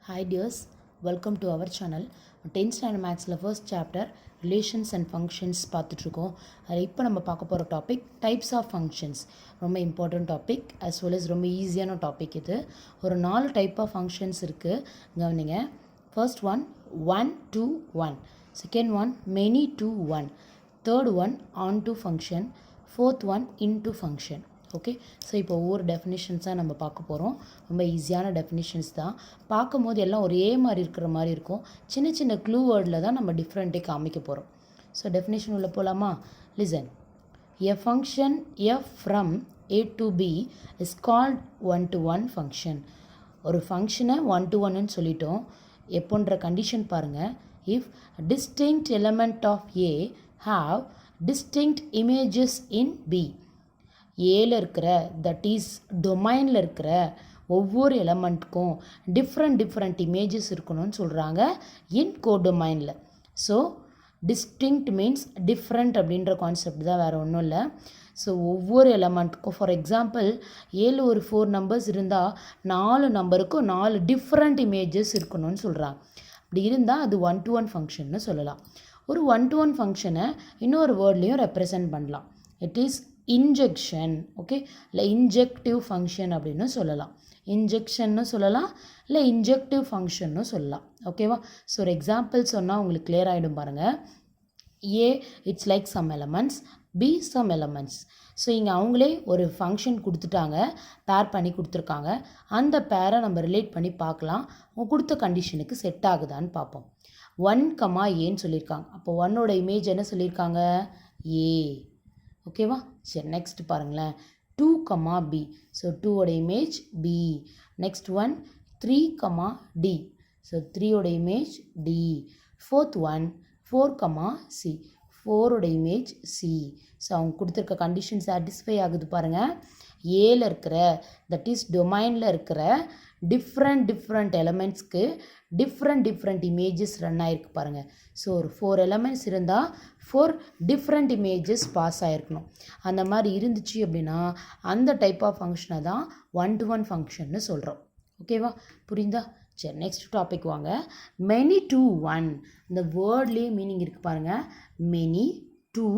Hi dears, welcome to our channel. 10th standard mathsல first chapter relations and functions பார்த்துட்ருக்கோம். அதில் இப்போ நம்ம பார்க்க போகிற டாபிக் டைப்ஸ் ஆஃப் ஃபங்க்ஷன்ஸ். ரொம்ப important topic as well as ரொம்ப ஈஸியான டாபிக் இது. ஒரு 4 டைப் ஆஃப் ஃபங்க்ஷன்ஸ் இருக்குது, கவனிங்க. First one 1 to 1, second one many to 1, third one on to function, fourth one into function. Okay, so இப்போ ஒவ்வொரு டெஃபினிஷன்ஸாக நம்ம பார்க்க போகிறோம். ரொம்ப ஈஸியான டெஃபினிஷன்ஸ் தான். பார்க்கும் போது எல்லாம் ஒரே மாதிரி இருக்கிற மாதிரி இருக்கும். சின்ன சின்ன க்ளூ வேர்டில் தான் நம்ம டிஃப்ரெண்ட்டே காமிக்க போகிறோம். ஸோ டெஃபினிஷன் உள்ள போகலாமா? Listen. A function F from A to B is called 1 to 1 function. ஒரு ஃபங்க்ஷனை 1 to 1ன்னு சொல்லிட்டோம். எப்போன்ற கண்டிஷன் பாருங்கள். If distinct element of A have distinct images in B. ஏல இருக்கிற, தட் இஸ் டொமைனில் இருக்கிற ஒவ்வொரு எலமெண்ட்டுக்கும் டிஃப்ரெண்ட் இமேஜஸ் இருக்கணும்னு சொல்கிறாங்க இன் கோடொமைனில். ஸோ டிஸ்டிங்க்ட் மீன்ஸ் டிஃப்ரெண்ட் அப்படின்ற கான்செப்ட் தான், வேறு ஒன்றும் இல்லை. ஸோ ஒவ்வொரு எலமெண்ட்டுக்கும், ஃபார் எக்ஸாம்பிள் ஏழு ஒரு 4 நம்பர்ஸ் இருந்தால் 4 நம்பருக்கும் 4 டிஃப்ரெண்ட் இமேஜஸ் இருக்கணும்னு சொல்கிறாங்க. அப்படி இருந்தால் அது 1 to 1 ஃபங்க்ஷன்னு சொல்லலாம். ஒரு 1 to 1 ஃபங்க்ஷனை இன்னொரு வேர்ட்லேயும் ரெப்ரசன்ட் பண்ணலாம். It is injection. ஓகே, இல்லை இன்ஜெக்டிவ் ஃபங்க்ஷன் அப்படின்னு சொல்லலாம். இன்ஜெக்ஷன்னு சொல்லலாம், இல்லை இன்ஜெக்டிவ் ஃபங்க்ஷன்னு சொல்லலாம். ஓகேவா? ஸோ ஒரு எக்ஸாம்பிள் சொன்னால் உங்களுக்கு கிளியர் ஆகிடும் பாருங்கள். A it's like some elements, B some elements. So இங்கே அவங்களே ஒரு ஃபங்க்ஷன் கொடுத்துட்டாங்க, பேர் பண்ணி கொடுத்துருக்காங்க. அந்த பேரை நம்ம ரிலேட் பண்ணி பார்க்கலாம், அவங்க கொடுத்த கண்டிஷனுக்கு செட் ஆகுதான்னு பார்ப்போம். 1, ஏன்னு சொல்லியிருக்காங்க. அப்போ 1ஓட இமேஜ் என்ன சொல்லியிருக்காங்க? ஏ. ஓகேவா? சரி, நெக்ஸ்ட் பாருங்களேன். 2, B. ஸோ 2ஓட image B. Next one 3, D. So 3ஓட image D. Fourth one 4, C. 4ஓட இமேஜ் சி. ஸோ அவங்க கொடுத்துருக்க கண்டிஷன் சாட்டிஸ்ஃபை ஆகுது பாருங்கள். ஏல இருக்கிற, தட் இஸ் டொமைனில் இருக்கிற டிஃப்ரெண்ட் எலமெண்ட்ஸ்க்கு டிஃப்ரெண்ட் இமேஜஸ் ரன் ஆகிருக்கு பாருங்கள். ஸோ ஒரு 4 எலமெண்ட்ஸ் இருந்தால் 4 டிஃப்ரெண்ட் இமேஜஸ் பாஸ் ஆகிருக்கணும். அந்த மாதிரி இருந்துச்சு அப்படின்னா அந்த டைப் ஆஃப் ஃபங்க்ஷனை தான் 1 to 1 ஃபங்க்ஷன்னு சொல்கிறோம். ஓகேவா? புரியுதா? சரி, நெக்ஸ்ட் டாபிக் வாங்க. many to 1. இந்த வேர்ட்லேயே மீனிங் இருக்குது பாருங்கள். many to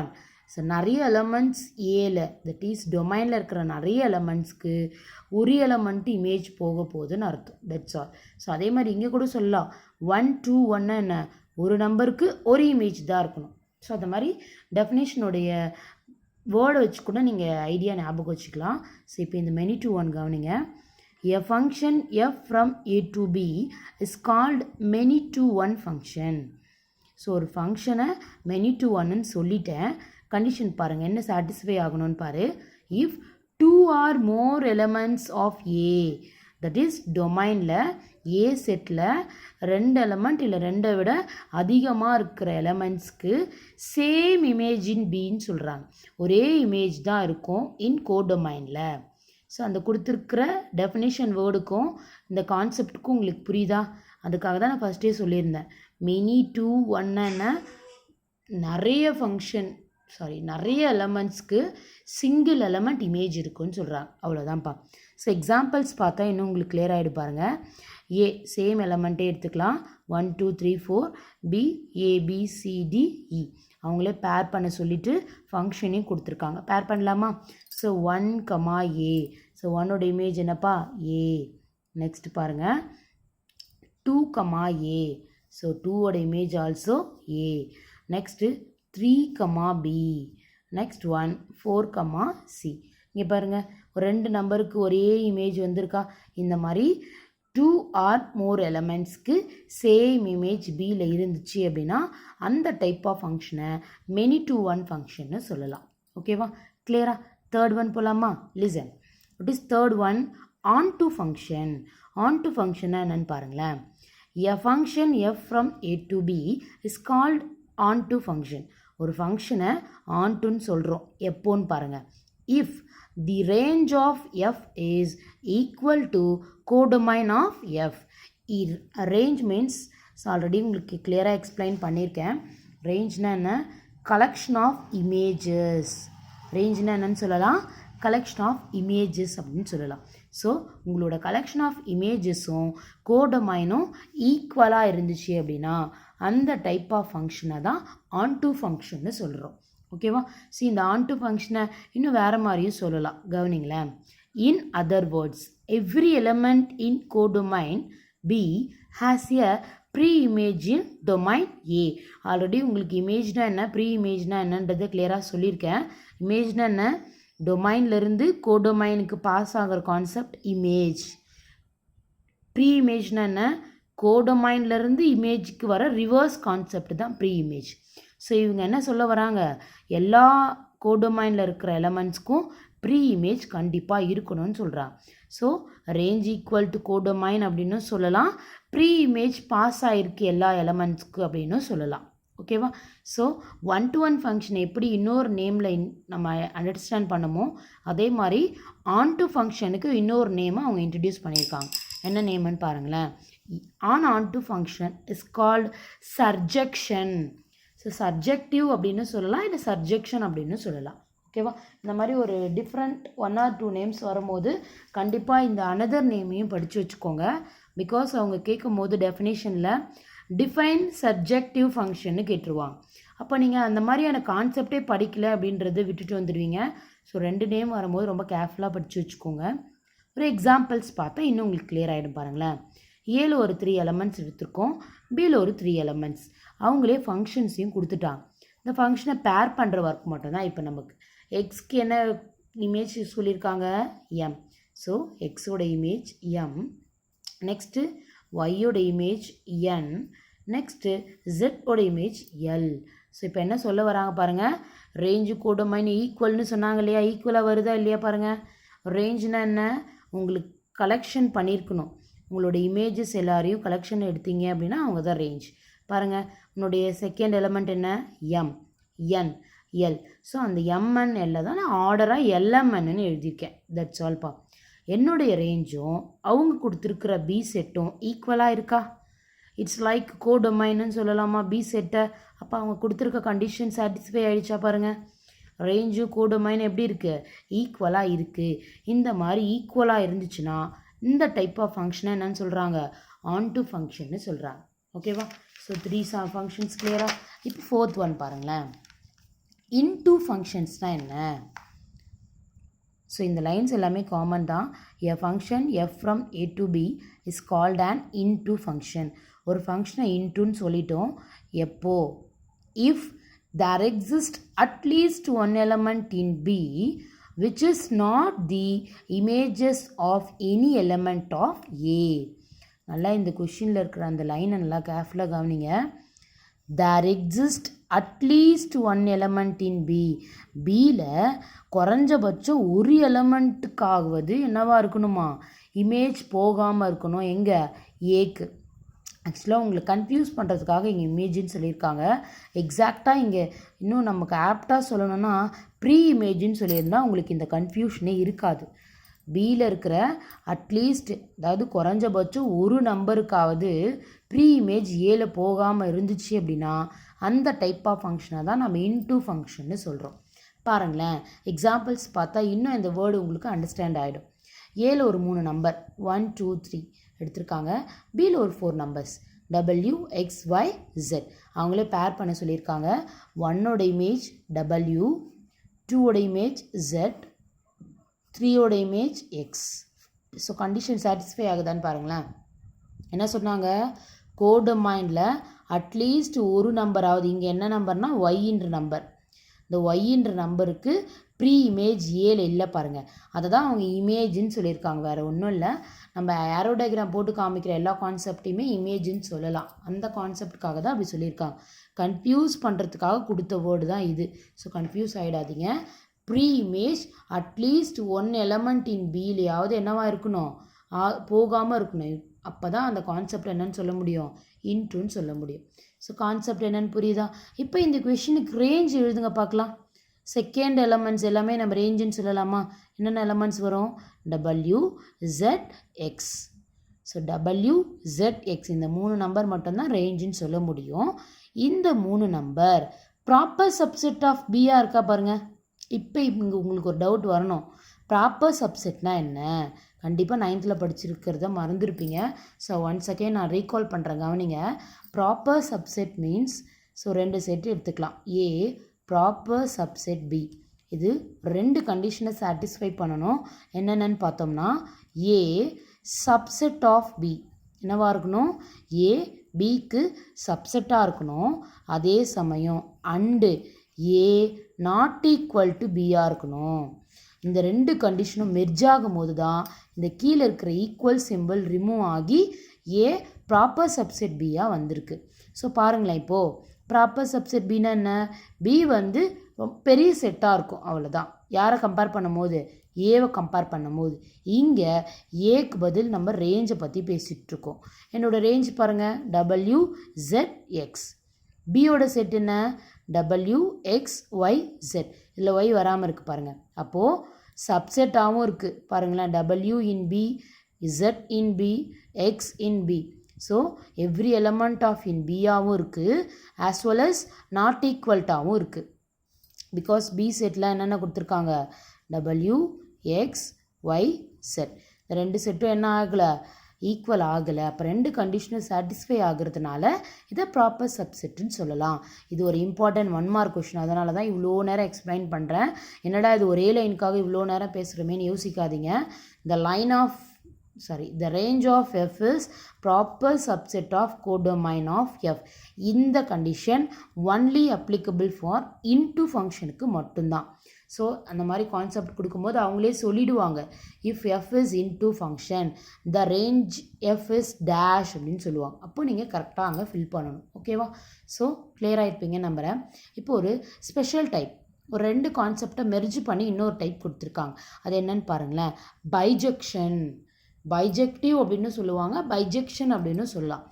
1. ஸோ நிறைய எலமெண்ட்ஸ் ஏல, தட் இஸ் டொமைனில் இருக்கிற நிறைய எலமெண்ட்ஸ்க்கு ஒரு எலமெண்ட்டு இமேஜ் போக போகுதுன்னு அர்த்தம். That's all. ஸோ அதே மாதிரி இங்கே கூட சொல்லலாம் 1 to 1 என்ன, ஒரு நம்பருக்கு ஒரு இமேஜ் தான் இருக்கணும். ஸோ அந்த மாதிரி டெஃபினேஷனுடைய வேர்டை வச்சு கூட நீங்கள் ஐடியா ஞாபகம் வச்சுக்கலாம். ஸோ இப்போ இந்த many to 1 கவனிங்க. A function f from A to B is called many to 1 function. So ஒரு ஃபங்க்ஷனை many to 1ன்னு சொல்லிட்டேன். கண்டிஷன் பாருங்கள், என்ன சாட்டிஸ்ஃபை ஆகணும்னு பாரு. If 2 or more elements of A, that is டொமைனில் ஏ செட்டில் 2 எலமெண்ட் இல்லை 2 விட அதிகமாக இருக்கிற எலமெண்ட்ஸ்க்கு சேம் இமேஜ் இன் பின்னு சொல்கிறாங்க. ஒரே இமேஜ் தான் இருக்கும் இன் கோடொமைனில். ஸோ அந்த கொடுத்துருக்கிற டெஃபினேஷன் வேர்டுக்கும் இந்த கான்செப்டுக்கும் உங்களுக்கு புரியுதா? அதுக்காக தான் நான் ஃபஸ்ட்டே சொல்லியிருந்தேன். many to 1 நிறைய எலமெண்ட்ஸ்க்கு சிங்கிள் எலமெண்ட் இமேஜ் இருக்குன்னு சொல்கிறாங்க. அவ்வளோதான்ப்பா. ஸோ எக்ஸாம்பிள்ஸ் பார்த்தா இன்னும் உங்களுக்கு கிளியர் ஆகிடு பாருங்கள். ஏ சேம் எலமெண்ட்டே எடுத்துக்கலாம். 1 2 3 4, பி ABCDE. அவங்களே பேர் பண்ண சொல்லிவிட்டு ஃபங்க்ஷனையும் கொடுத்துருக்காங்க. பேர் பண்ணலாமா? So 1, A. ஸோ 1ஓட இமேஜ் என்னப்பா? ஏ. நெக்ஸ்ட் பாருங்கள் 2, A. ஸோ 2ஓட image also A. Next 3, B. Next one 4, C. இங்கே பாருங்கள், ஒரு 2 நம்பருக்கு ஒரே இமேஜ் வந்திருக்கா? இந்த மாதிரி 2 or more எலமெண்ட்ஸ்க்கு சேம் இமேஜ் பியில் இருந்துச்சு அப்படின்னா அந்த டைப் ஆஃப் ஃபங்க்ஷனை many to 1 ஃபங்க்ஷன்னு சொல்லலாம். ஓகேவா? கிளியரா? தேர்ட் ஒன் போகலாமா? Listen. It is third one on to function. on to ஃபங்க்ஷனை என்னன்னு பாருங்களேன். a function f from A to B is called on to function. ஒரு ஃபங்க்ஷனை on toன்னு சொல்கிறோம். எப்போன்னு பாருங்கள். If the range of F is equal to codomain of F. Range means already உங்களுக்கு கிளியராக எக்ஸ்பிளைன் பண்ணியிருக்கேன். ரேஞ்ச்னா என்ன? Collection of images. ரேஞ்ச்னா என்னன்னு சொல்லலாம்? கலெக்ஷன் ஆஃப் இமேஜஸ் அப்படின்னு சொல்லலாம். ஸோ உங்களோட கலெக்ஷன் ஆஃப் இமேஜஸும் கோடொமைனும் ஈக்குவலாக இருந்துச்சு அப்படின்னா அந்த டைப் ஆஃப் ஃபங்க்ஷனை தான் ஆன்டு ஃபங்க்ஷன்னு சொல்கிறோம். ஓகேவா? ஸோ இந்த ஆன்டு ஃபங்க்ஷனை இன்னும் வேறு மாதிரியும் சொல்லலாம். கவனிங்களேன். In other words, every element in codomain B has a pre-image in domain A. Already உங்களுக்கு இமேஜ்னா என்ன, ப்ரீ இமேஜ்னா என்னன்றதை கிளியராக சொல்லியிருக்கேன். இமேஜ்னா என்ன, டொமைன்லேருந்து கோடொமைனுக்கு பாஸ் ஆகிற கான்செப்ட் இமேஜ். ப்ரீ இமேஜ்னா என்ன, கோடொமைன்லேருந்து இமேஜுக்கு வர ரிவர்ஸ் கான்செப்ட் தான் ப்ரீ இமேஜ். ஸோ இவங்க என்ன சொல்ல வராங்க, எல்லா கோடொமைனில் இருக்கிற எலமெண்ட்ஸ்க்கும் ப்ரீ இமேஜ் கண்டிப்பாக இருக்கணும்னு சொல்கிறாங்க. So range equal to codomain அப்படின்னு சொல்லலாம், ப்ரீ இமேஜ் பாஸ் ஆகிருக்கு எல்லா எலமெண்ட்ஸ்க்கு அப்படின்னு சொல்லலாம். ஓகேவா? ஸோ 1-to-1 ஃபங்க்ஷன் எப்படி இன்னொரு நேமில் நம்ம அண்டர்ஸ்டாண்ட் பண்ணமோ அதே மாதிரி ஆன்டு ஃபங்க்ஷனுக்கு இன்னொரு நேமை அவங்க இன்ட்ரடியூஸ் பண்ணியிருக்காங்க. என்ன நேம்னு பாருங்களேன். And function is called surjection. So surjective அப்படின்னு சொல்லலாம், இல்லை சர்ஜெக்ஷன் அப்படின்னு சொல்லலாம். ஓகேவா? இந்த மாதிரி ஒரு டிஃப்ரெண்ட் 1 or 2 நேம்ஸ் வரும்போது கண்டிப்பாக இந்த அனதர் நேமையும் படித்து வச்சுக்கோங்க. பிகாஸ் அவங்க கேட்கும் போது டெஃபினேஷனில் டிஃபைன் சர்ஜெக்டிவ் ஃபங்க்ஷன்னு கேட்டுருவாங்க. அப்போ நீங்கள் அந்த மாதிரியான கான்செப்டே படிக்கலை அப்படின்றத விட்டுட்டு வந்துடுவீங்க. ஸோ 2 நேம் வரும்போது ரொம்ப கேர்ஃபுல்லாக படித்து வச்சுக்கோங்க. ஒரு எக்ஸாம்பிள்ஸ் பார்த்தா இன்னும் உங்களுக்கு கிளியர் ஆகிடும். பாருங்களேன். ஏல ஒரு 3 எலமெண்ட்ஸ் எடுத்திருக்கோம், பியில் ஒரு 3 எலமெண்ட்ஸ். அவங்களே ஃபங்க்ஷன்ஸையும் கொடுத்துட்டாங்க. இந்த ஃபங்க்ஷனை பேர் பண்ணுற ஒர்க் மட்டும்தான் இப்போ நமக்கு. எக்ஸ்க்கு என்ன இமேஜ் சொல்லியிருக்காங்க, எம். ஸோ எக்ஸோட இமேஜ் எம். நெக்ஸ்ட்டு ஒய்யோட இமேஜ் என். நெக்ஸ்ட்டு ஜெட்டோட இமேஜ் எல். ஸோ இப்போ என்ன சொல்ல வராங்க பாருங்கள், ரேஞ்சு கோடொமைன் ஈக்குவல்னு சொன்னாங்க இல்லையா, ஈக்குவலாக வருதா இல்லையா பாருங்கள். ரேஞ்சுனா என்ன, உங்களுக்கு கலெக்ஷன் பண்ணியிருக்கணும், உங்களோட இமேஜஸ் எல்லாரையும் கலெக்ஷன் எடுத்தீங்க அப்படின்னா அவங்க தான் ரேஞ்ச். பாருங்கள், உன்னுடைய செகண்ட் எலமெண்ட் என்ன, எம், என், எல். ஸோ அந்த எம்என் எல்லை தான் நான் ஆர்டராக எல்எம்என்னு எழுதியிருக்கேன். That's alpha. என்னுடைய ரேஞ்சும் அவங்க கொடுத்துருக்கிற பி செட்டும் ஈக்குவலாக இருக்கா? இட்ஸ் லைக் கோடொமைன்னு சொல்லலாமா பி செட்டை? அப்போ அவங்க கொடுத்துருக்க கண்டிஷன் சாட்டிஸ்ஃபை ஆகிடுச்சா பாருங்கள். ரேஞ்சும் கோடொமைன் எப்படி இருக்குது, ஈக்குவலாக இருக்குது. இந்த மாதிரி ஈக்குவலாக இருந்துச்சுன்னா இந்த டைப் ஆஃப் ஃபங்க்ஷனை என்னன்னு சொல்கிறாங்க, ஆன்டு ஃபங்க்ஷன்னு சொல்கிறாங்க. ஓகேவா? ஸோ 3 ஃபங்க்ஷன்ஸ் கிளியராக. இப்போ 4th ஒன் பாருங்களேன். இன்டூ ஃபங்க்ஷன்ஸ்னால் என்ன? ஸோ இந்த லைன்ஸ் எல்லாமே காமன் தான். A function F from A to B is called and into function. ஒரு ஃபங்க்ஷனை இன்டூன்னு சொல்லிட்டோம் எப்போ, இஃப் there exists at least one element in B which is not the images of any element of A. நல்லா இந்த கொஷினில் இருக்கிற அந்த லைனை நல்லா கேர்ஃபுல்லாக கவனிங்க. there exist at least one element in B. Bயில் குறைஞ்சபட்சம் ஒரு எலமெண்ட்டுக்காகுவது என்னவாக இருக்கணுமா, இமேஜ் போகாமல் இருக்கணும். எங்கே, ஏக்கு. ஆக்சுவலாக உங்களுக்கு கன்ஃபியூஸ் பண்ணுறதுக்காக இங்கே இமேஜின்னு சொல்லியிருக்காங்க. எக்ஸாக்டாக இங்கே இன்னும் நமக்கு ஆப்டாக சொல்லணும்னா ப்ரீ இமேஜின்னு சொல்லியிருந்தால் உங்களுக்கு இந்த கன்ஃபியூஷனே இருக்காது. பியில் இருக்கிற அட்லீஸ்ட், அதாவது குறைஞ்சபட்சம் ஒரு நம்பருக்காவது ப்ரீ இமேஜ் ஏல போகாமல் இருந்துச்சு அப்படின்னா அந்த டைப் ஆஃப் ஃபங்க்ஷனை தான் நம்ம இன்டூ ஃபங்க்ஷன்னு சொல்கிறோம். பாருங்களேன், எக்ஸாம்பிள்ஸ் பார்த்தா இன்னும் இந்த வேர்டு உங்களுக்கு அண்டர்ஸ்டாண்ட் ஆகிடும். ஏல ஒரு 3 நம்பர் 1 2 3 எடுத்திருக்காங்க. பியில் ஒரு 4 numbers W X Y Z. அவங்களே பேர் பண்ண சொல்லியிருக்காங்க. 1ஓட இமேஜ் W, 2ஓட இமேஜ் Z, 3ஓட image X. So condition satisfy ஆகுதான்னு பாருங்களேன். என்ன சொன்னாங்க, கோடொமைனில் அட்லீஸ்ட் ஒரு நம்பராவது, இங்கே என்ன நம்பர்னால் ஒய்ன்ற நம்பர், இந்த ஒய்ன்ற நம்பருக்கு ப்ரீ இமேஜ் ஏல இல்லை பாருங்கள். அதை தான் அவங்க இமேஜின்னு சொல்லியிருக்காங்க. வேறு ஒன்றும் இல்லை, நம்ம ஏரோ டயக்ராம் போட்டு காமிக்கிற எல்லா கான்செப்டையுமே இமேஜின்னு சொல்லலாம். அந்த கான்செப்டுக்காக தான் அப்படி சொல்லியிருக்காங்க. கன்ஃபியூஸ் பண்ணுறதுக்காக கொடுத்த வேர்டு தான் இது. ஸோ கன்ஃபியூஸ் ஆகிடாதீங்க. Pre image at least one element in பிலையாவது என்னவாக இருக்கணும், போகாமல் இருக்கணும். அப்போ தான் அந்த கான்செப்ட் என்னன்னு சொல்ல முடியும், இன்டூன்னு சொல்ல முடியும். ஸோ கான்செப்ட் என்னன்னு புரியுதா? இப்போ இந்த கொஷினுக்கு ரேஞ்ச் எழுதுங்க பார்க்கலாம். செகண்ட் எலமெண்ட்ஸ் எல்லாமே நம்ம ரேஞ்சுன்னு சொல்லலாமா? என்னென்ன எலமெண்ட்ஸ் வரும், W Z X. So W Z X இந்த 3 நம்பர் மட்டும்தான் ரேஞ்சுன்னு சொல்ல முடியும். இந்த 3 நம்பர் ப்ராப்பர் சப்செட் ஆஃப் பியாக இருக்கா பாருங்கள். இப்போ இங்கே உங்களுக்கு ஒரு டவுட் வரணும், ப்ராப்பர் சப்செட்னா என்ன? கண்டிப்பாக 9th படிச்சிருக்கிறத மறந்துருப்பீங்க. ஸோ ஒன்ஸ் அகெயின் நான் ரீகால் பண்ணுறேன், கவனிங்க. Proper subset means, so 2 set எடுத்துக்கலாம். ஏ ப்ராப்பர் சப்செட் பி. இது 2 கண்டிஷனை சாட்டிஸ்ஃபை பண்ணணும். என்னென்னு பார்த்தோம்னா, ஏ சப்செட் ஆஃப் பி என்னவாக இருக்கணும், ஏ பிக்கு சப்செட்டாக இருக்கணும். அதே சமயம் and A not equal to பியாக இருக்கணும். இந்த 2 கண்டிஷனும் மெர்ஜ் ஆகும் போது தான் இந்த கீழே இருக்கிற ஈக்குவல் சிம்பிள் ரிமூவ் ஆகி ஏ ப்ராப்பர் சப்செட் பியாக வந்திருக்கு. ஸோ பாருங்களேன், இப்போது ப்ராப்பர் சப்செட் பின்னா என்ன, பி வந்து ரொம்ப பெரிய செட்டாக இருக்கும், அவ்வளோதான். யாரை கம்பேர் பண்ணும்போது, ஏவை கம்பேர் பண்ணும்போது. இங்கே ஏக்கு பதில் நம்ம ரேஞ்சை பற்றி பேசிகிட்ருக்கோம். என்னோடய ரேஞ்ச் பாருங்கள், WZX. பியோட செட் என்ன, WXYZ. இதில் ஒய் வராமல் இருக்குது பாருங்கள். அப்போது சப்செட்டாகவும் இருக்குது பாருங்களேன், W in B, Z in B, X in B. So every element of in பியாகவும் இருக்குது, ஆஸ் வெல் அஸ் நாட் ஈக்குவல்ட்டாகவும் இருக்குது. பிகாஸ் பி செட்டில் என்னென்ன கொடுத்துருக்காங்க, WXYZ. இந்த 2 செட்டும் என்ன ஆகலை, ஈக்குவல் ஆகலை. அப்போ 2 கண்டிஷனும் சாட்டிஸ்ஃபை ஆகிறதுனால இதை ப்ராப்பர் சப்செட்டுன்னு சொல்லலாம். இது ஒரு இம்பார்ட்டன்ட் 1 மார்க் கொஷின், அதனால தான் இவ்வளோ நேரம் எக்ஸ்பிளைன் பண்ணுறேன். என்னடா இது ஒரே லைனுக்காக இவ்வளோ நேரம் பேசுகிறோமேன்னு யோசிக்காதீங்க. The range of F is proper subset of codomain of F. இந்த condition only applicable for into ஃபங்க்ஷனுக்கு மட்டும்தான். ஸோ அந்த மாதிரி கான்செப்ட் கொடுக்கும்போது அவங்களே சொல்லிடுவாங்க, if F is into function the range F is dash அப்படின்னு சொல்லுவாங்க. அப்போ நீங்கள் கரெக்டாக அங்கே ஃபில் பண்ணணும். ஓகேவா? ஸோ கிளியர் ஆகிருப்பீங்க நம்புகிறேன். இப்போ ஒரு ஸ்பெஷல் டைப், ஒரு 2 கான்செப்டை மெர்ஜ் பண்ணி இன்னொரு டைப் கொடுத்துருக்காங்க. அது என்னன்னு பாருங்களேன், பைஜெக்ஷன். பைஜெக்டிவ் அப்படின்னு சொல்லுவாங்க, பைஜெக்ஷன் அப்படின்னு சொல்லலாம்.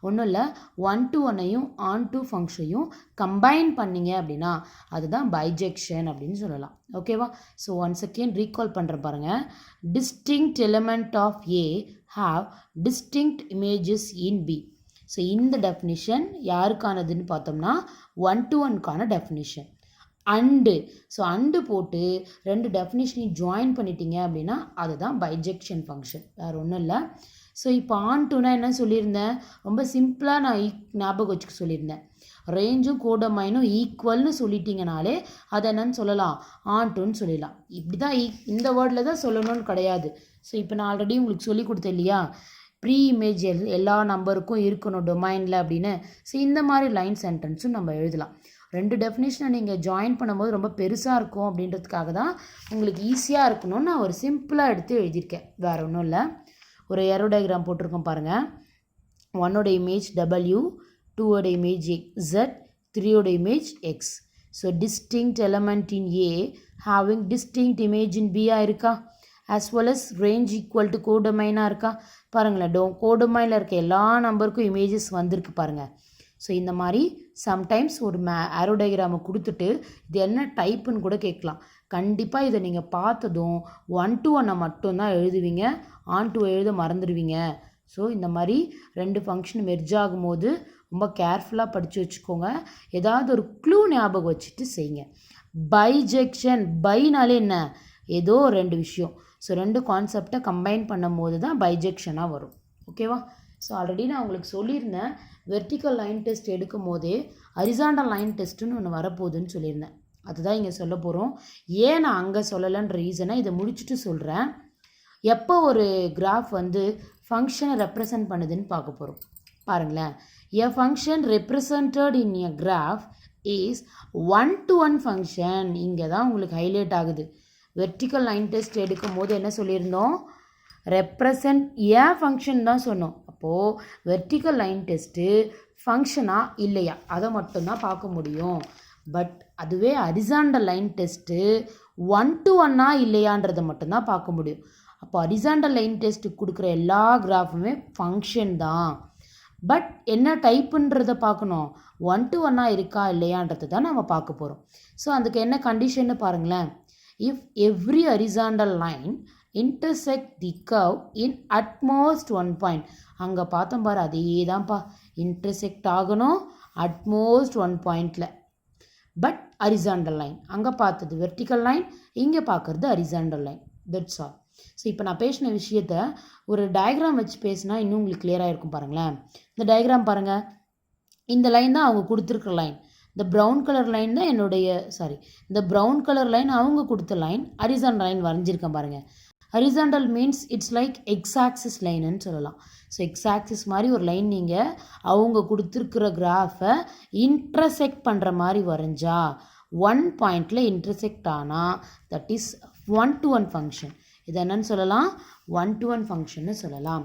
ஒன்றும் இல்லை, 1 to 1ஐயும் ஆன் டு ஃபங்க்ஷனையும் கம்பைன் பண்ணிங்க அப்படின்னா அதுதான் பைஜெக்ஷன் அப்படின்னு சொல்லலாம். ஓகேவா? ஸோ ஒன்ஸ் அகெயின் ரீகால் பண்ணுற பாருங்கள். Distinct element of A have distinct images in B. So இந்த டெஃபினிஷன் யாருக்கானதுன்னு பார்த்தோம்னா 1 to 1க்கான டெஃபினிஷன். அண்டு, ஸோ அண்டு போட்டு 2 டெஃபினிஷனையும் ஜாயின் பண்ணிட்டீங்க அப்படின்னா அதுதான் பைஜெக்ஷன் ஃபங்க்ஷன், வேறு ஒன்றும் இல்லை. ஸோ இப்போ ஆன் டூனா என்ன சொல்லியிருந்தேன், ரொம்ப சிம்பிளாக நான் ஞாபகம் வச்சுக்க சொல்லியிருந்தேன். ரேஞ்சும் கோடமைனும் ஈக்குவல்னு சொல்லிட்டீங்கனாலே அதை என்னன்னு சொல்லலாம், ஆன் டூன்னு சொல்லிடலாம். இப்படி தான் இந்த வேர்டில் தான் சொல்லணும்னு கிடையாது. ஸோ இப்போ நான் ஆல்ரெடி உங்களுக்கு சொல்லி கொடுத்தேன் இல்லையா, ப்ரீ இமேஜ் எல்லா நம்பருக்கும் இருக்கணும் டொமைனில் அப்படின்னு. ஸோ இந்த மாதிரி லைன் சென்டென்ஸும் நம்ம எழுதலாம். 2 டெஃபினேஷனை நீங்கள் ஜாயின் பண்ணும்போது ரொம்ப பெருசாக இருக்கும் அப்படின்றதுக்காக தான் உங்களுக்கு ஈஸியாக இருக்கணும்னு நான் ஒரு சிம்பிளாக எடுத்து எழுதியிருக்கேன், வேறு ஒன்றும் இல்லை. ஒரு ஏரோ டயக்ராம் போட்டிருக்கோம் பாருங்கள். 1ஓட இமேஜ் W, 2ஓட இமேஜ் Z, 3ஓட image X. So distinct element in A having distinct image in B இருக்கா, as well as range equal to கோடமைனாக இருக்கா பாருங்களேன். கோடமைனில் இருக்க எல்லா நம்பருக்கும் இமேஜஸ் வந்திருக்கு பாருங்கள். ஸோ இந்த மாதிரி சம்டைம்ஸ் ஒரு ஆரோ டயக்ராமை கொடுத்துட்டு இது என்ன டைப்புன்னு கூட கேட்கலாம். கண்டிப்பாக இதை நீங்கள் பார்த்ததும் 1 to 1 மட்டும்தான் எழுதுவீங்க, ஆன் டூ எழுத மறந்துடுவீங்க. ஸோ இந்த மாதிரி 2 ஃபங்க்ஷன் மெர்ஜ் ஆகும்போது ரொம்ப கேர்ஃபுல்லாக படித்து வச்சுக்கோங்க. ஏதாவது ஒரு க்ளூ ஞாபகம் வச்சுட்டு செய்யுங்க. பைஜெக்ஷன், பைனாலே என்ன, ஏதோ 2 விஷயம். ஸோ 2 கான்செப்டை கம்பைன் பண்ணும் போது தான் பைஜெக்ஷனாக வரும். ஓகேவா? ஸோ ஆல்ரெடி நான் உங்களுக்கு சொல்லியிருந்தேன், வெர்டிக்கல் லைன் டெஸ்ட் எடுக்கும் போதே ஹரிசாண்டல் லைன் டெஸ்ட்டுன்னு ஒன்று வரப்போகுதுன்னு சொல்லியிருந்தேன். அதுதான் இங்கே சொல்ல போகிறோம். ஏன் நான் அங்கே சொல்லலைன்ற ரீசனை இதை முடிச்சுட்டு சொல்கிறேன். எப்போ ஒரு கிராஃப் வந்து ஃபங்க்ஷனை ரெப்ரசன்ட் பண்ணுதுன்னு பார்க்க போகிறோம். பாருங்களேன், a function represented in a graph is 1 to 1 function. இங்கே தான் உங்களுக்கு ஹைலைட் ஆகுது. வெர்டிக்கல் லைன் டெஸ்ட் எடுக்கும் போது என்ன சொல்லியிருந்தோம், ரெப்ரசன்ட் ஏ ஃபங்க்ஷன் தான் சொன்னோம். அப்போது வெர்டிக்கல் லைன் டெஸ்ட்டு ஃபங்க்ஷனா இல்லையா அதை மட்டும்தான் பார்க்க முடியும். பட் அதுவே ஹரிசாண்டல் லைன் டெஸ்ட்டு 1 to 1 இல்லையான்றதை மட்டும்தான் பார்க்க முடியும். அப்போ ஹரிசாண்டல் லைன் டெஸ்ட்டு கொடுக்குற எல்லா கிராஃபுமே ஃபங்க்ஷன் தான். பட் என்ன டைப்புன்றதை பார்க்கணும், 1 to 1 இருக்கா இல்லையான்றது தான் நம்ம பார்க்க போகிறோம். ஸோ அதுக்கு என்ன கண்டிஷன்னு பாருங்களேன். If every horizontal line intersect the curve in at most 1 point. அங்கே பார்த்தோம் பாரு, அதே தான்ப்பா, இன்டர்செக்ட் ஆகணும் at most 1 பாயிண்டில். பட் ஹரிசாண்டல் லைன் அங்கே பார்த்தது வெர்டிக்கல் லைன், இங்கே பார்க்குறது horizontal line. That's all. So இப்போ நான் பேசின விஷயத்த ஒரு டயக்ராம் வச்சு பேசினா இன்னும் உங்களுக்கு கிளியராக இருக்கும் பாருங்களேன். இந்த டயக்ராம் பாருங்கள், இந்த லைன் தான் அவங்க கொடுத்துருக்குற லைன். இந்த ப்ரௌன் கலர் லைன் தான் இந்த ப்ரௌன் கலர் லைன் அவங்க கொடுத்த லைன். ஹரிசாண்டல் லைன் வரைஞ்சிருக்கேன் பாருங்கள். Horizontal means it's like X axis லைனுன்னு சொல்லலாம். ஸோ எக்ஸ் ஆக்சிஸ் மாதிரி ஒரு லைன் நீங்கள் அவங்க கொடுத்துருக்குற கிராஃபை இன்டர்செக்ட் பண்ணுற மாதிரி வரைஞ்சா ஒன் பாயிண்டில் இன்டர்செக்ட் ஆனால் தட் இஸ் 1-to-1 ஃபங்க்ஷன். இது என்னன்னு சொல்லலாம்? 1-to-1 ஃபங்க்ஷன்னு சொல்லலாம்.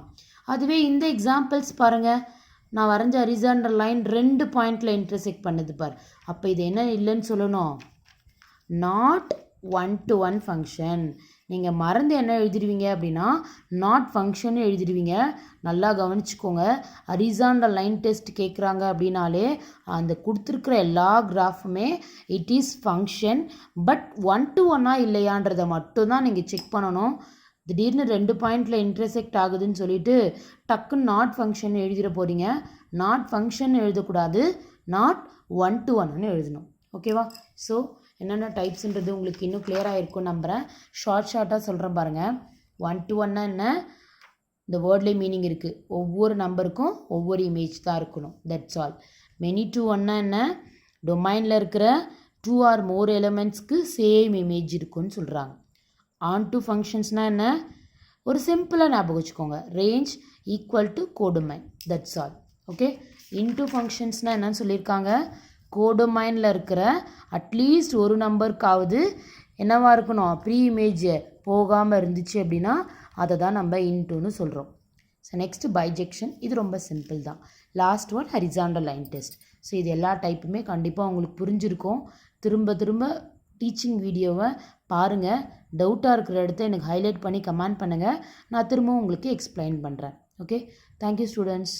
அதுவே இந்த எக்ஸாம்பிள்ஸ் பாருங்கள், நான் வரைஞ்ச ஹரிசாண்டல் லைன் 2 பாயிண்டில் இன்டர்செக்ட் பண்ணுது பார். அப்போ இது என்ன இல்லைன்னு சொல்லணும்? Not 1-to-1 function. நீங்கள் மறந்து என்ன எழுதிடுவீங்க அப்படின்னா நாட் ஃபங்க்ஷன் எழுதிடுவீங்க. நல்லா கவனிச்சுக்கோங்க. ஹரிசாண்டல் லைன் டெஸ்ட் கேட்குறாங்க அப்படின்னாலே அந்த கொடுத்துருக்குற எல்லா கிராஃபுமே it is function. But 1-to-1 இல்லையான்றதை மட்டும்தான் நீங்கள் செக் பண்ணணும். திடீர்னு 2 பாயிண்டில் இன்டர்செக்ட் ஆகுதுன்னு சொல்லிட்டு டக்குன்னு நாட் ஃபங்க்ஷன் எழுதிட போகிறீங்க. நாட் ஃபங்க்ஷன் எழுதக்கூடாது, நாட் 1-to-1 எழுதணும். ஓகேவா? ஸோ என்னென்ன டைப்ஸ்ன்றது உங்களுக்கு இன்னும் கிளியராக இருக்கும்னு நம்புகிறேன். ஷார்ட்டாக சொல்கிறேன் பாருங்கள். 1-to-1 என்ன? இந்த வேர்ட்லேயே மீனிங் இருக்குது. ஒவ்வொரு நம்பருக்கும் ஒவ்வொரு இமேஜ் தான் இருக்கணும். That's all. many-to-1 என்ன? டொமைனில் இருக்கிற 2 or more எலிமெண்ட்ஸ்க்கு சேம் இமேஜ் இருக்குன்னு சொல்கிறாங்க. onto ஃபங்க்ஷன்ஸ்னால் என்ன? ஒரு சிம்பிளாக ஞாபகம் வச்சுக்கோங்க. Range equal to codomain. That's all. Okay. Into ஃபங்க்ஷன்ஸ்னால் என்னன்னு சொல்லியிருக்காங்க? கோடொமைனில் இருக்கிற அட்லீஸ்ட் ஒரு நம்பருக்காவது என்னவாக இருக்கணும்? ப்ரீ இமேஜ் போகாமல் இருந்துச்சு அப்படின்னா அதை தான் நம்ம இன்டூன்னு சொல்கிறோம். So next bijection. இது ரொம்ப சிம்பிள் தான். Last one horizontal line test. So இது எல்லா டைப்புமே கண்டிப்பாக உங்களுக்கு புரிஞ்சிருக்கும். திரும்ப திரும்ப டீச்சிங் வீடியோவை பாருங்கள். டவுட்டாக இருக்கிற இடத்த எனக்கு ஹைலைட் பண்ணி கமெண்ட் பண்ணுங்கள். நான் திரும்பவும் உங்களுக்கு எக்ஸ்பிளைன் பண்ணுறேன். ஓகே. Thank you students.